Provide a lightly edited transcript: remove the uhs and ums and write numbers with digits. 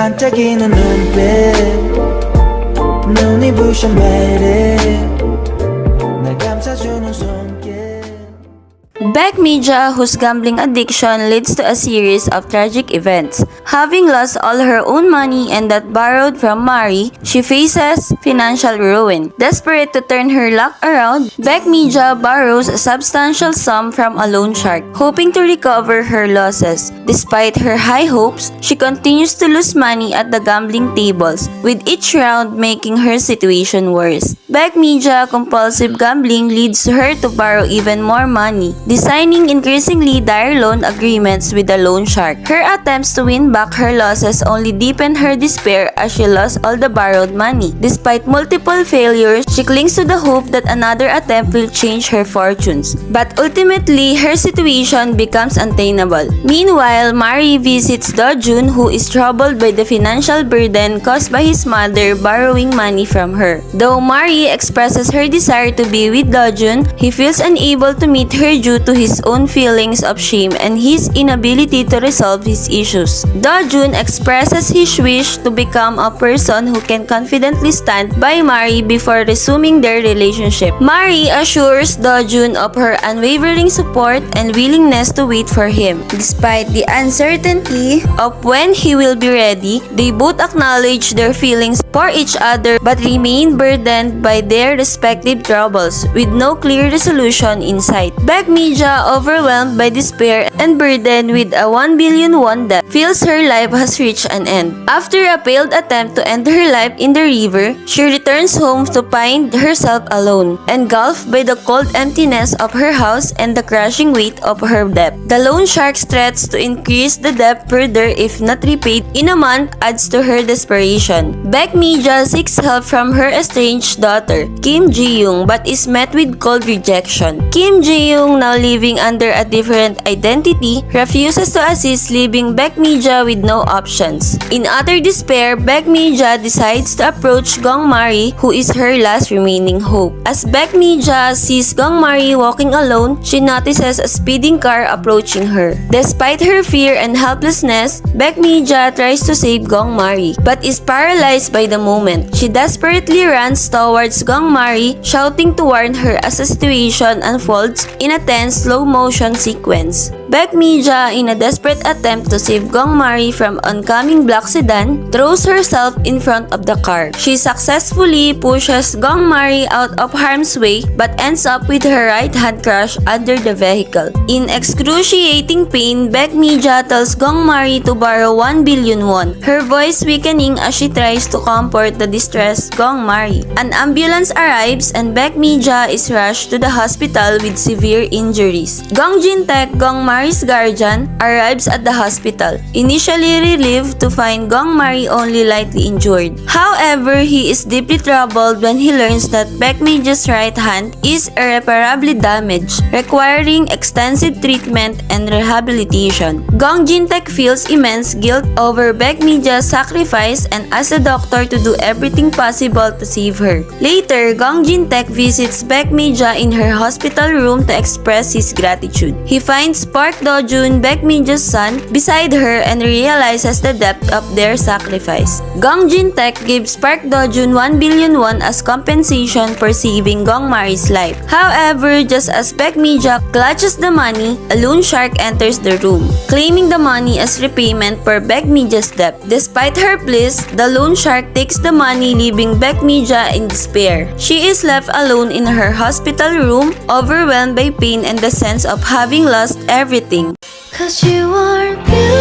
반짝이는 눈빛 눈이 부셔 매일 날 감싸주는 손길. Baek Mi Ja, whose gambling addiction leads to a series of tragic events. Having lost all her own money and that borrowed from Mari, she faces financial ruin. Desperate to turn her luck around, Baek Mi Ja borrows a substantial sum from a loan shark, hoping to recover her losses. Despite her high hopes, she continues to lose money at the gambling tables, with each round making her situation worse. Baek Mi Ja compulsive gambling leads her to borrow even more money, designing increasingly dire loan agreements with the loan shark. Her attempts to win back her losses only deepened her despair as she lost all the borrowed money. Despite multiple failures, she clings to the hope that another attempt will change her fortunes. But ultimately, her situation becomes untenable. Meanwhile, Mari visits Do Jun, who is troubled by the financial burden caused by his mother borrowing money from her. Though Mari expresses her desire to be with Do Jun, he feels unable to meet her due to his own feelings of shame and his inability to resolve his issues. Do Jun expresses his wish to become a person who can confidently stand by Mari before resuming their relationship. Mari assures Do Jun of her unwavering support and willingness to wait for him. Despite the uncertainty of when he will be ready, they both acknowledge their feelings for each other but remain burdened by their respective troubles with no clear resolution in sight. Baek Mi Ja, overwhelmed by despair and burdened with a 1 billion won debt, feels her life has reached an end. After a failed attempt to end her life in the river, she returns home to find herself alone, engulfed by the cold emptiness of her house and the crushing weight of her debt. The loan shark's threats to increase the debt further if not repaid in a month adds to her desperation. Baek Mi Ja seeks help from her estranged daughter, Kim Ji-young, but is met with cold rejection. Kim Ji-young, now living under a different identity, refuses to assist, leaving Baek Mi Ja with no options. In utter despair, Baek Mi Ja decides to approach Gong Mari, who is her last remaining hope. As Baek Mi Ja sees Gong Mari walking alone, she notices a speeding car approaching her. Despite her fear and helplessness, Baek Mi Ja tries to save Gong Mari, but is paralyzed by the moment. She desperately runs towards Gong Mari, shouting to warn her as the situation unfolds in a tense slow-motion sequence. Baek Mi Ja, in a desperate attempt to save Gong Mari from oncoming black sedan, throws herself in front of the car. She successfully pushes Gong Mari out of harm's way but ends up with her right hand crushed under the vehicle. In excruciating pain, Baek Mi Ja tells Gong Mari to borrow 1 billion won, her voice weakening as she tries to comfort the distressed Gong Mari. An ambulance arrives and Baek Mi Ja is rushed to the hospital with severe injuries. Gong Jin-taek, Gong Mari's guardian, arrives at the hospital, initially relieved to find Gong Mari only lightly injured. However, he is deeply troubled when he learns that Baek Mi Ja's right hand is irreparably damaged, requiring extensive treatment and rehabilitation. Gong Jin-taek feels immense guilt over Baek Mi Ja's sacrifice and asks the doctor to do everything possible to save her. Later, Gong Jin-taek visits Baek Mi Ja in her hospital room to express his gratitude. He finds Park Do Jun, Baek Mi Ja's son, beside her and realizes the depth of their sacrifice. Gong Jin-taek gives Park Do Jun 1 billion won as compensation for saving Gong Mari's life. However, just as Baek Mi Ja clutches the money, a loan shark enters the room, claiming the money as repayment for Baek Mi Ja's debt. Despite her pleas, the loan shark takes the money, leaving Baek Mi Ja in despair. She is left alone in her hospital room, overwhelmed by pain and the sense of having lost everything. 'Cause you are beautiful.